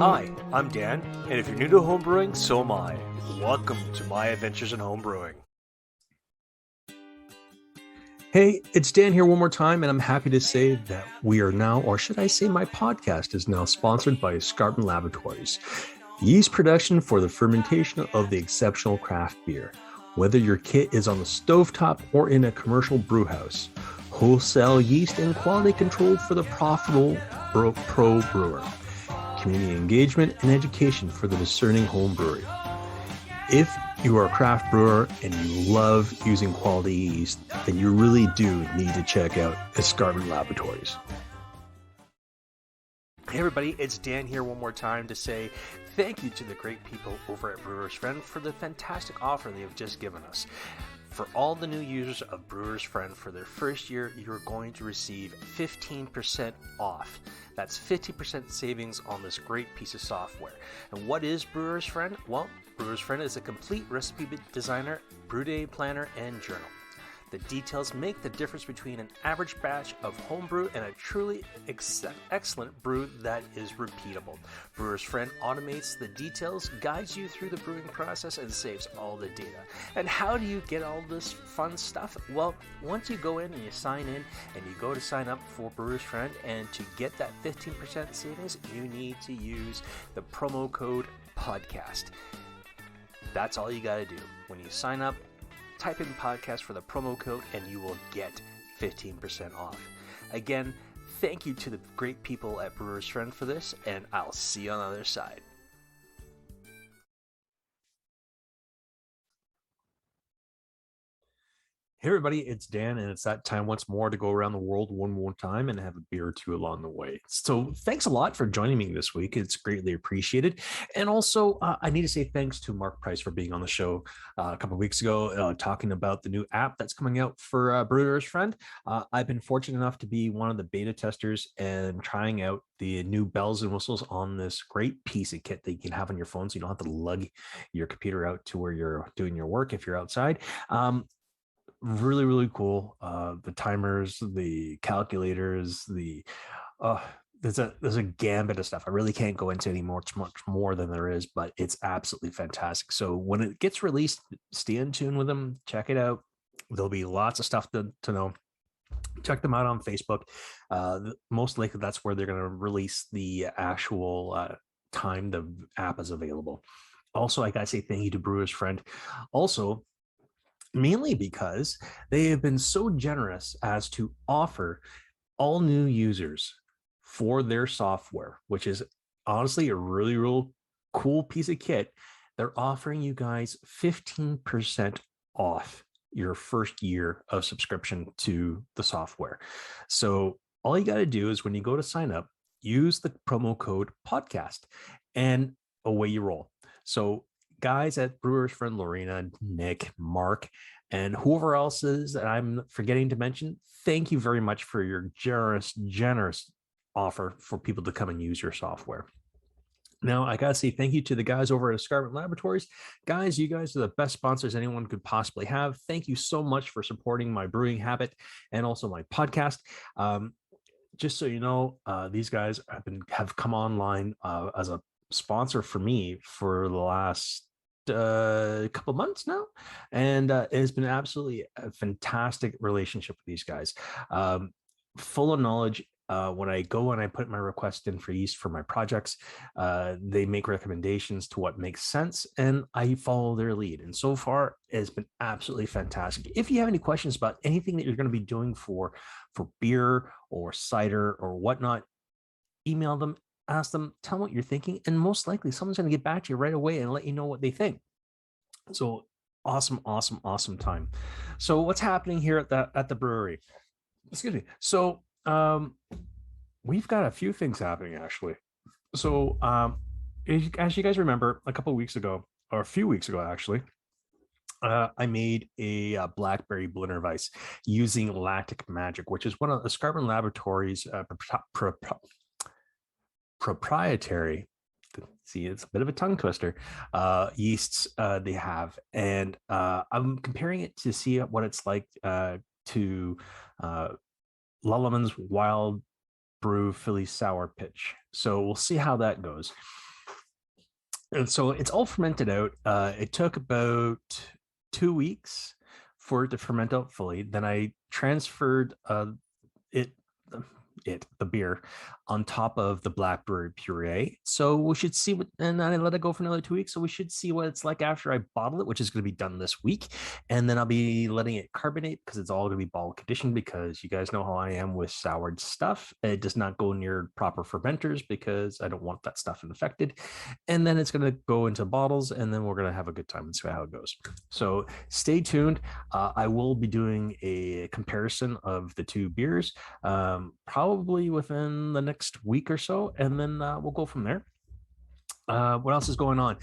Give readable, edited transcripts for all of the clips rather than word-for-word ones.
Hi, I'm Dan, and if you're new to homebrewing, so am I. Welcome to my adventures in homebrewing. Hey, it's Dan here one more time, and I'm happy to say that we are now, or should I say my podcast is now sponsored by Escarpment Laboratories, yeast production for the fermentation of the exceptional craft beer. Whether your kit is on the stovetop or in a commercial brew house, wholesale yeast and quality control for the profitable pro brewer. Community engagement and education for the discerning home brewery. If you are a craft brewer and you love using quality yeast, then you really do need to check out Escarpment Laboratories. Hey everybody, it's Dan here one more time to say thank you to the great people over at Brewer's Friend for the fantastic offer they have just given us. For all the new users of Brewer's Friend, for their first year, you're going to receive 15% off. That's 50% savings on this great piece of software. And what is Brewer's Friend? Well, Brewer's Friend is a complete recipe designer, brew day planner, and journal. The details make the difference between an average batch of homebrew and a truly excellent brew that is repeatable. Brewer's Friend automates the details, guides you through the brewing process, and saves all the data. And how do you get all this fun stuff? Well, once you go in and you sign in and you go to sign up for Brewer's Friend, and to get that 15% savings, you need to use the promo code podcast. That's all you got to do. When you sign up, type in podcast for the promo code and you will get 15% off. Again, thank you to the great people at Brewer's Friend for this, and I'll see you on the other side. Hey everybody, it's Dan, and it's that time once more to go around the world one more time and have a beer or two along the way. So thanks a lot for joining me this week. It's greatly appreciated. And also, I need to say thanks to Mark Price for being on the show a couple of weeks ago, talking about the new app that's coming out for Brewer's Friend. I've been fortunate enough to be one of the beta testers and trying out the new bells and whistles on this great piece of kit that you can have on your phone, so you don't have to lug your computer out to where you're doing your work if you're outside. Really, really cool. The timers, the calculators, there's a gambit of stuff. I really can't go into any much more than there is, but it's absolutely fantastic. So when it gets released, stay in tune with them, check it out. There'll be lots of stuff to know. Check them out on Facebook. Most likely that's where they're going to release the actual time the app is available. Also, I gotta say thank you to Brewer's Friend. Also, mainly because they have been so generous as to offer all new users for their software, which is honestly a really, real cool piece of kit. They're offering you guys 15% off your first year of subscription to the software. So all you got to do is when you go to sign up, use the promo code podcast and away you roll. So guys at Brewer's Friend, Lorena, Nick, Mark, and whoever else is that I'm forgetting to mention, thank you very much for your generous offer for people to come and use your software. Now, I got to say thank you to the guys over at Escarpment Laboratories. Guys, you guys are the best sponsors anyone could possibly have. Thank you so much for supporting my brewing habit and also my podcast. Just so you know, these guys have come online as a sponsor for me for the last couple months now, and it has been absolutely a fantastic relationship with these guys. Full of knowledge. When I go and I put my request in for yeast for my projects, they make recommendations to what makes sense, and I follow their lead. And so far, it's been absolutely fantastic. If you have any questions about anything that you're going to be doing for beer or cider or whatnot, email them, ask them, tell them what you're thinking, and most likely someone's going to get back to you right away and let you know what they think. So awesome time. So what's happening here at the brewery? Excuse me. So we've got a few things happening actually. So as you guys remember, a few weeks ago actually, I made a blackberry blender Weiss using Lactic Magic, which is one of the Escarpment Laboratories proprietary, see, it's a bit of a tongue twister, yeasts they have. And I'm comparing it to see what it's like to Lululemon's Wild Brew Philly Sour Pitch. So we'll see how that goes. And so it's all fermented out. It took about 2 weeks for it to ferment out fully. Then I transferred it the beer on top of the blackberry puree. So we should see what, and then I let it go for another 2 weeks. So we should see what it's like after I bottle it, which is going to be done this week. And then I'll be letting it carbonate because it's all going to be bottle conditioned, because you guys know how I am with soured stuff. It does not go near proper fermenters because I don't want that stuff infected. And then it's going to go into bottles, and then we're going to have a good time and see how it goes. So stay tuned. I will be doing a comparison of the two beers, probably within the next week or so, and then we'll go from there. What else is going on?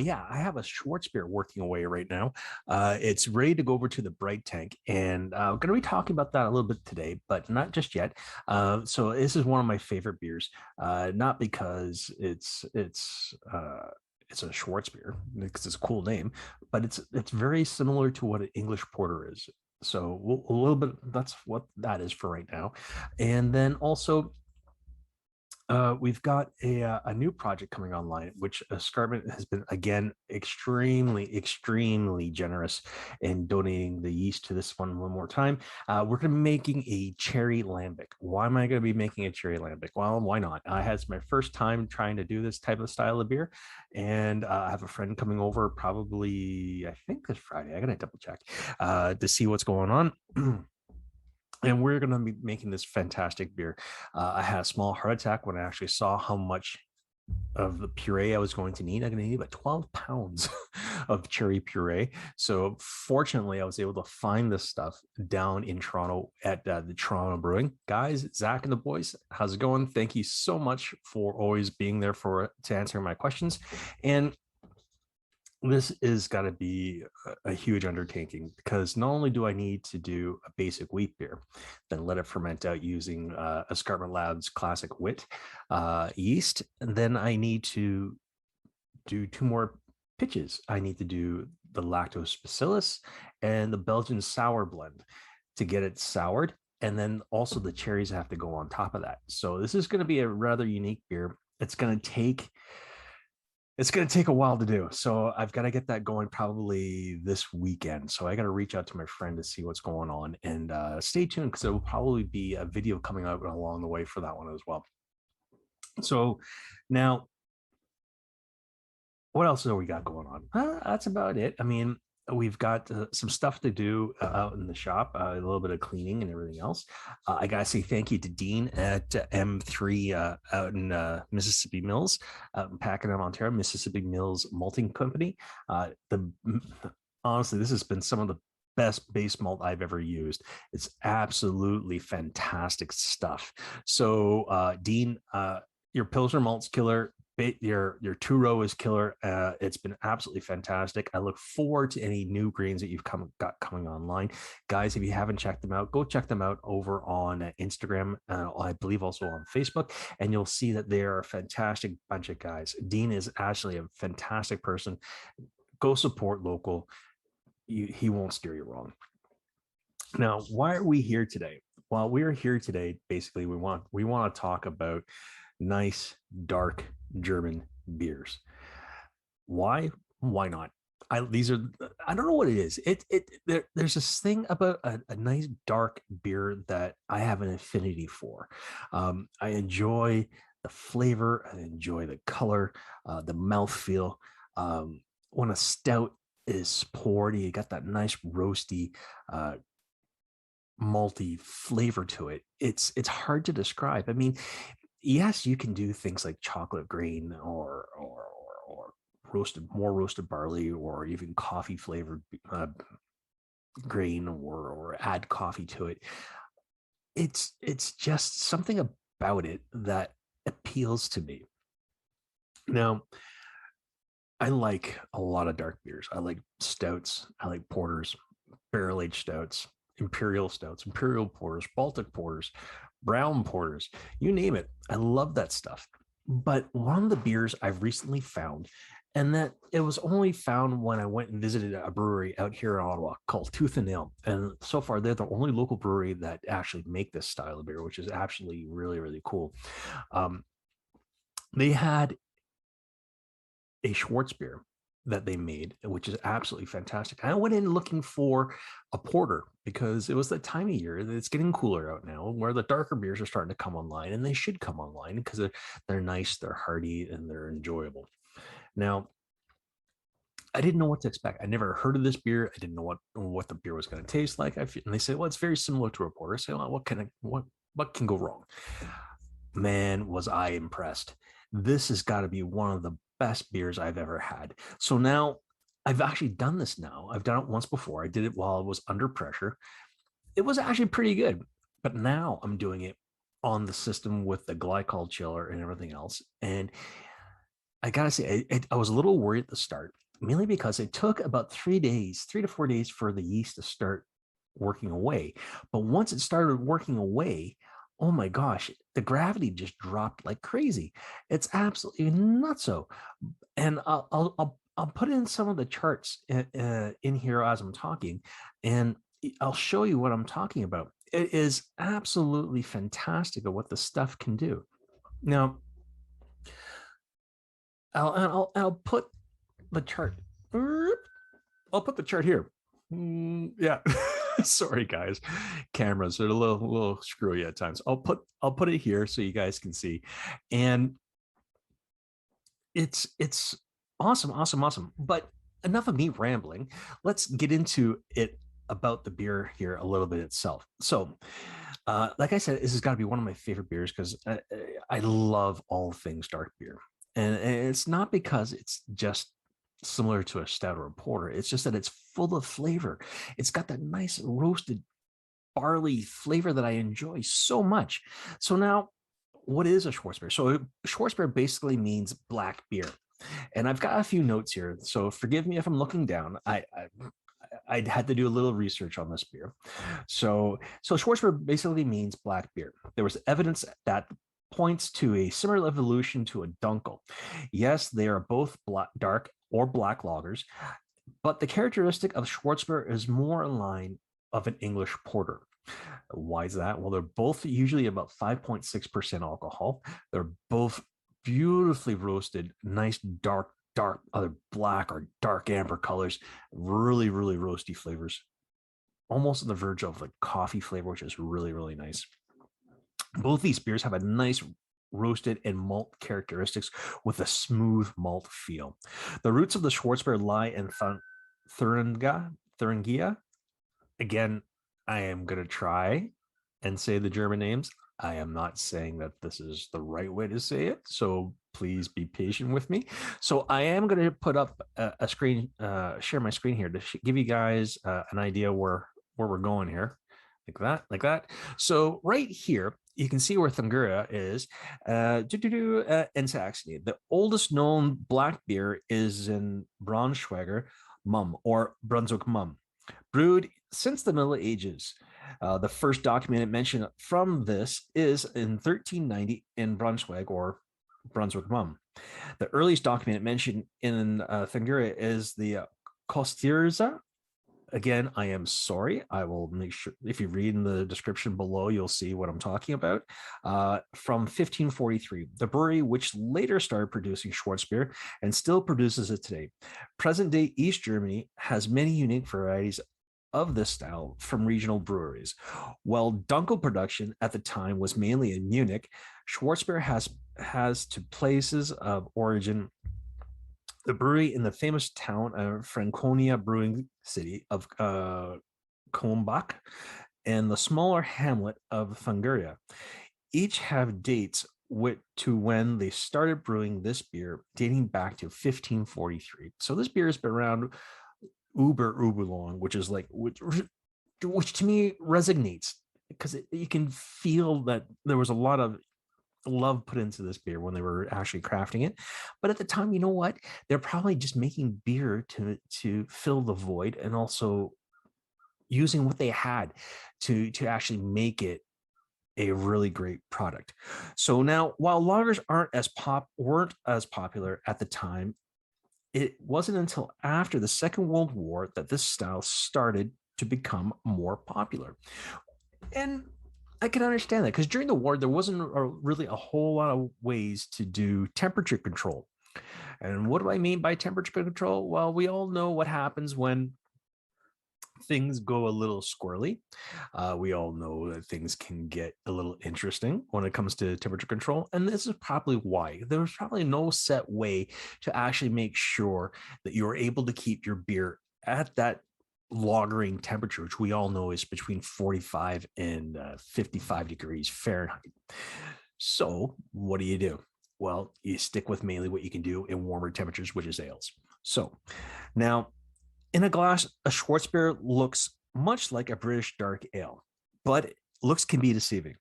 Yeah, I have a Schwarzbier working away right now. It's ready to go over to the bright tank, and I'm going to be talking about that a little bit today, but not just yet. So this is one of my favorite beers, not because it's a Schwarzbier because it's a cool name, but it's very similar to what an English porter is. So a little bit, that's what that is for right now. And then also, we've got a new project coming online, which Escarpment has been, again, extremely generous in donating the yeast to this one more time. We're going to be making a cherry lambic. Why am I going to be making a cherry lambic? Well, why not? It's my first time trying to do this type of style of beer, and I have a friend coming over probably, I think this Friday. I got to double check to see what's going on. And we're going to be making this fantastic beer. I had a small heart attack when I actually saw how much of the puree I was going to need. I'm going to need about 12 pounds of cherry puree. So fortunately, I was able to find this stuff down in Toronto at the Toronto Brewing. Guys, Zach and the boys, how's it going? Thank you so much for always being there to answer my questions. And this is got to be a huge undertaking, because not only do I need to do a basic wheat beer, then let it ferment out using Escarpment Labs classic wit yeast, and then I need to do two more pitches. I need to do the lactose bacillus and the Belgian sour blend to get it soured, and then also the cherries have to go on top of that. So this is going to be a rather unique beer. It's going to take a while to do. So I've got to get that going probably this weekend. So I got to reach out to my friend to see what's going on, and stay tuned, because there will probably be a video coming out along the way for that one as well. So now, what else do we got going on? That's about it. I mean, we've got some stuff to do out in the shop, a little bit of cleaning and everything else. I gotta say thank you to Dean at M3 out in Mississippi Mills, out in Pakenham, Ontario, Mississippi Mills Malting Company. Honestly, this has been some of the best base malt I've ever used. It's absolutely fantastic stuff. So Dean, your Pilsner malt's killer. Your two-row is killer. It's been absolutely fantastic. I look forward to any new grains that you've got coming online. Guys, if you haven't checked them out, go check them out over on Instagram, I believe also on Facebook, and you'll see that they are a fantastic bunch of guys. Dean is actually a fantastic person. Go support local. He won't steer you wrong. Now, why are we here today? Well, we are here today, basically, we want to talk about nice, dark German beers. Why? Why not? I don't know what it is. There's this thing about a nice dark beer that I have an affinity for. I enjoy the flavor. I enjoy the color, the mouthfeel. When a stout is poured, you got that nice roasty, malty flavor to it. It's hard to describe. I mean, yes, you can do things like chocolate grain or roasted barley, or even coffee flavored grain, or add coffee to it. It's just something about it that appeals to me. Now, I like a lot of dark beers. I like stouts. I like porters, barrel aged stouts, imperial porters, Baltic porters, brown porters, you name it. I love that stuff. But one of the beers I've recently found, and that it was only found when I went and visited a brewery out here in Ottawa called Tooth and Nail. And so far, they're the only local brewery that actually make this style of beer, which is actually really, really cool. They had a Schwarzbier that they made, which is absolutely fantastic. I went in looking for a porter because it was the time of year that it's getting cooler out now, where the darker beers are starting to come online, and they should come online because they're nice, they're hearty, and they're enjoyable. Now, I didn't know what to expect. I never heard of this beer. I didn't know what the beer was going to taste like. And they say, well, it's very similar to a porter. I say, well, what can go wrong? Man, was I impressed. This has got to be one of the best beers I've ever had. So now I've actually done this now. I've done it once before. I did it while I was under pressure. It was actually pretty good. But now I'm doing it on the system with the glycol chiller and everything else. And I gotta say, I was a little worried at the start, mainly because it took about 3 days, 3 to 4 days for the yeast to start working away. But once it started working away, oh my gosh, the gravity just dropped like crazy. It's absolutely nutso. And I'll put in some of the charts in here as I'm talking, and I'll show you what I'm talking about. It is absolutely fantastic at what the stuff can do. Now, I'll put the chart. I'll put the chart here. Yeah. Sorry, guys. Cameras are a little screwy at times. I'll put it here so you guys can see. And it's awesome, awesome, awesome. But enough of me rambling. Let's get into it about the beer here a little bit itself. So, like I said, this has got to be one of my favorite beers because I love all things dark beer. And it's not because it's just similar to a stout or a porter. It's just that it's full of flavor. It's got that nice roasted barley flavor that I enjoy so much. So now, what is a Schwarzbier? So Schwarzbier basically means black beer. And I've got a few notes here. So forgive me if I'm looking down. I had to do a little research on this beer. So Schwarzbier basically means black beer. There was evidence that points to a similar evolution to a dunkel. Yes, they are both dark or black lagers, but the characteristic of Schwarzbier is more in line of an English porter. Why is that? Well, they're both usually about 5.6% alcohol. They're both beautifully roasted, nice dark, either black or dark amber colors, really, really roasty flavors, almost on the verge of like coffee flavor, which is really, really nice. Both these beers have a nice roasted and malt characteristics with a smooth malt feel. The roots of the Schwarzbier lie in Thuringia. Again, I am going to try and say the German names. I am not saying that this is the right way to say it, so please be patient with me. So I am going to put up a screen, share my screen here to give you guys an idea where we're going here. Like that. So right here, you can see where Thuringia is. In Saxony. The oldest known black beer is in Braunschweiger Mumm or Brunswick Mumm, brewed since the Middle Ages. The first documented mention from this is in 1390 in Braunschweig or Brunswick Mumm. The earliest documented mention in Thuringia is the Kostierza. Again, I am sorry. I will make sure if you read in the description below, you'll see what I'm talking about. From 1543, the brewery, which later started producing Schwarzbier and still produces it today. Present day East Germany has many unique varieties of this style from regional breweries. While dunkel production at the time was mainly in Munich, Schwarzbier has to places of origin the brewery in the famous town of Franconia brewing city of Kulmbach and the smaller hamlet of Thuringia. Each have dates to when they started brewing this beer, dating back to 1543. So this beer has been around uber long, which is like which to me resonates because you can feel that there was a lot of love put into this beer when they were actually crafting it. But at the time, you know what? They're probably just making beer to fill the void and also using what they had to actually make it a really great product. So now, while lagers weren't as popular at the time, it wasn't until after the Second World War that this style started to become more popular. And I can understand that because during the war, there wasn't really a whole lot of ways to do temperature control. And what do I mean by temperature control? Well, we all know what happens when things go a little squirrely. We all know that things can get a little interesting when it comes to temperature control. And this is probably why there's probably no set way to actually make sure that you're able to keep your beer at that lagering temperature, which we all know is between 45 and 55 degrees Fahrenheit. So what do? Well, you stick with mainly what you can do in warmer temperatures, which is ales. So now in a glass, a Schwarzbier looks much like a British dark ale, but looks can be deceiving.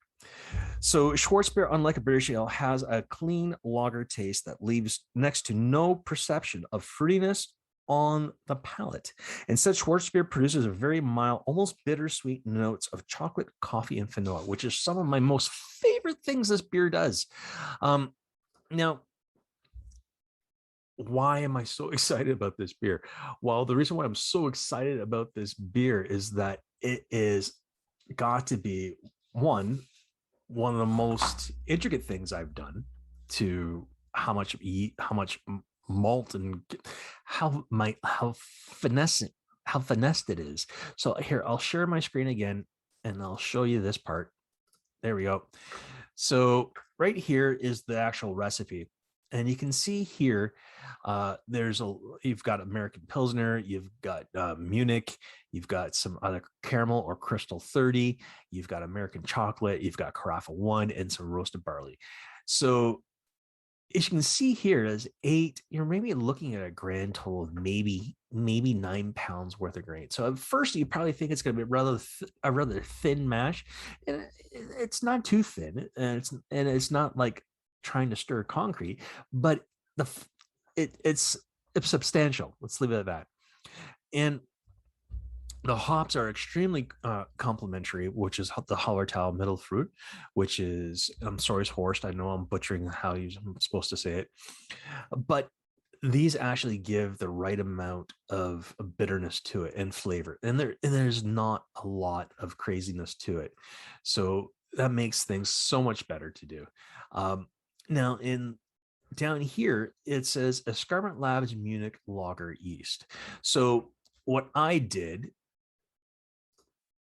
So Schwarzbier, unlike a British ale, has a clean lager taste that leaves next to no perception of fruitiness on the palate. Instead, Schwarzbier produces a very mild, almost bittersweet notes of chocolate, coffee, and vanilla, which is some of my most favorite things this beer does. Now, why am I so excited about this beer? Well, the reason why I'm so excited about this beer is that it is got to be one of the most intricate things I've done to how much malt and how finessed it is. So here, I'll share my screen again and I'll show you this part. There we go. So right here is the actual recipe. And you can see here, you've got American Pilsner, you've got Munich, you've got some other caramel or Crystal 30, you've got American chocolate, you've got Carafa 1, and some roasted barley. So as you can see here, there's 8, you're maybe looking at a grand total of maybe 9 pounds worth of grain. So at first you probably think it's going to be a rather thin mash, and it's not too thin, and it's not like trying to stir concrete, but it's substantial. Let's leave it at that. And the hops are extremely complementary, which is the Hallertau middle fruit, which is, I'm sorry, Horst. I know I'm butchering how you're supposed to say it, but these actually give the right amount of bitterness to it and flavor. And there's not a lot of craziness to it. So that makes things so much better to do. Now, down here, it says Escarpment Labs Munich Lager Yeast. So what I did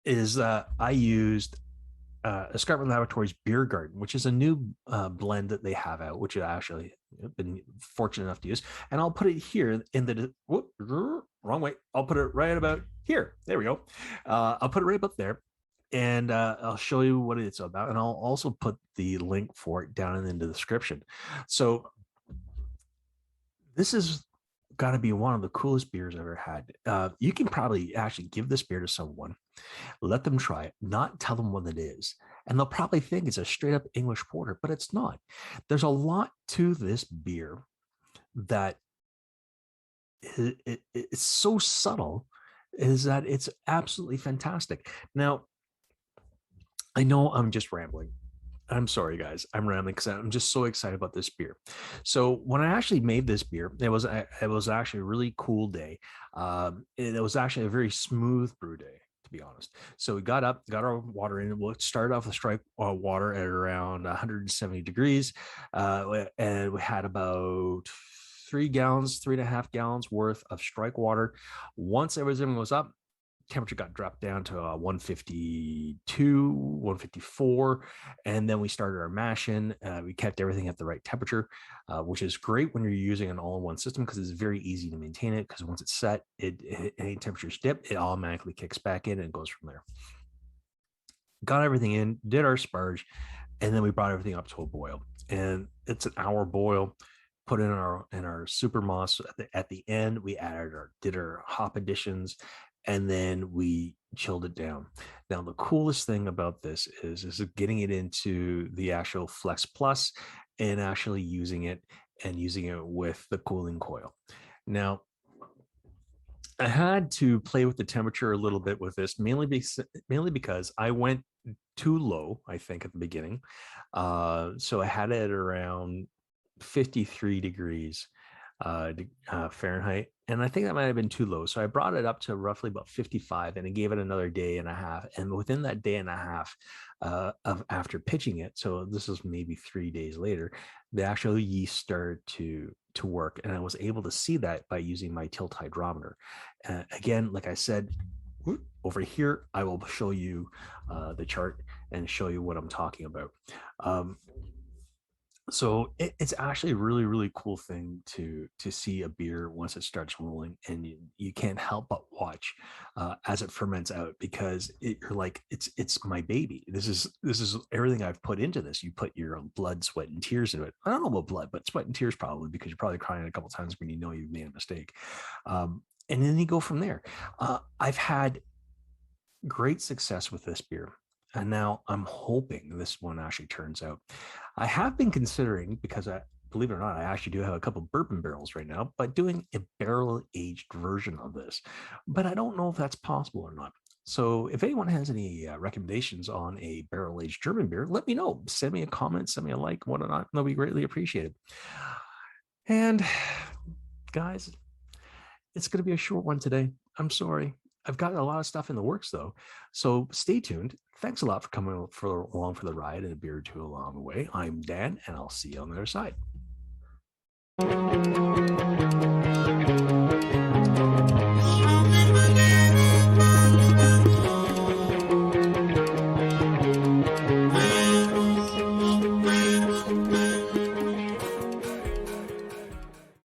is I used Escarpment Laboratories Beer Garden, which is a new blend that they have out, which I actually have been fortunate enough to use. And I'll put it here in the wrong way. I'll put it right about here. There we go. I'll put it right about there. And I'll show you what it's about. And I'll also put the link for it down in the description. So this is got to be one of the coolest beers I've ever had. You can probably actually give this beer to someone, let them try it, not tell them what it is. And they'll probably think it's a straight up English porter, but it's not. There's a lot to this beer that it's so subtle, is that it's absolutely fantastic. Now, I know I'm just rambling. I'm sorry, guys. I'm rambling because I'm just so excited about this beer. So when I actually made this beer, it was actually a really cool day. It was actually a very smooth brew day, to be honest. So we got up, got our water in. We'll start off with strike water at around 170 degrees, and we had about 3.5 gallons worth of strike water. Once everything was up, temperature got dropped down to 152, 154, and then we started our mashing. We kept everything at the right temperature, which is great when you're using an all-in-one system because it's very easy to maintain it, because once it's set, any temperatures dip, it automatically kicks back in and goes from there. Got everything in, did our sparge, and then we brought everything up to a boil. And it's an hour boil. Put in our super moss at the end. We did our hop additions, and then we chilled it down. Now, the coolest thing about this is getting it into the actual Flex Plus and actually using it with the cooling coil. Now, I had to play with the temperature a little bit with this, mainly because I went too low, I think, at the beginning. So I had it around 53 degrees. Fahrenheit. And I think that might have been too low. So I brought it up to roughly about 55 and I gave it another day and a half. And within that day and a half of after pitching it, so this is maybe 3 days later, the actual yeast started to work. And I was able to see that by using my tilt hydrometer. Again, like I said, over here, I will show you the chart and show you what I'm talking about. Um, so it's actually a really really cool thing to see a beer once it starts rolling, and you can't help but watch as it ferments out, because you're like, it's my baby. This is everything I've put into this. You put your own blood, sweat, and tears into it. I don't know about blood, but sweat and tears probably, because you're probably crying a couple times when you know you've made a mistake. And then you go from there. I've had great success with this beer. And now I'm hoping this one actually turns out. I have been considering, because believe it or not, I actually do have a couple bourbon barrels right now, but doing a barrel aged version of this. But I don't know if that's possible or not. So if anyone has any recommendations on a barrel aged German beer, let me know. Send me a comment, send me a like, whatnot. That'll be greatly appreciated. And guys, it's going to be a short one today. I'm sorry. I've got a lot of stuff in the works though. So stay tuned. Thanks a lot for coming along for the ride and a beer or two along the way. I'm Dan, and I'll see you on the other side.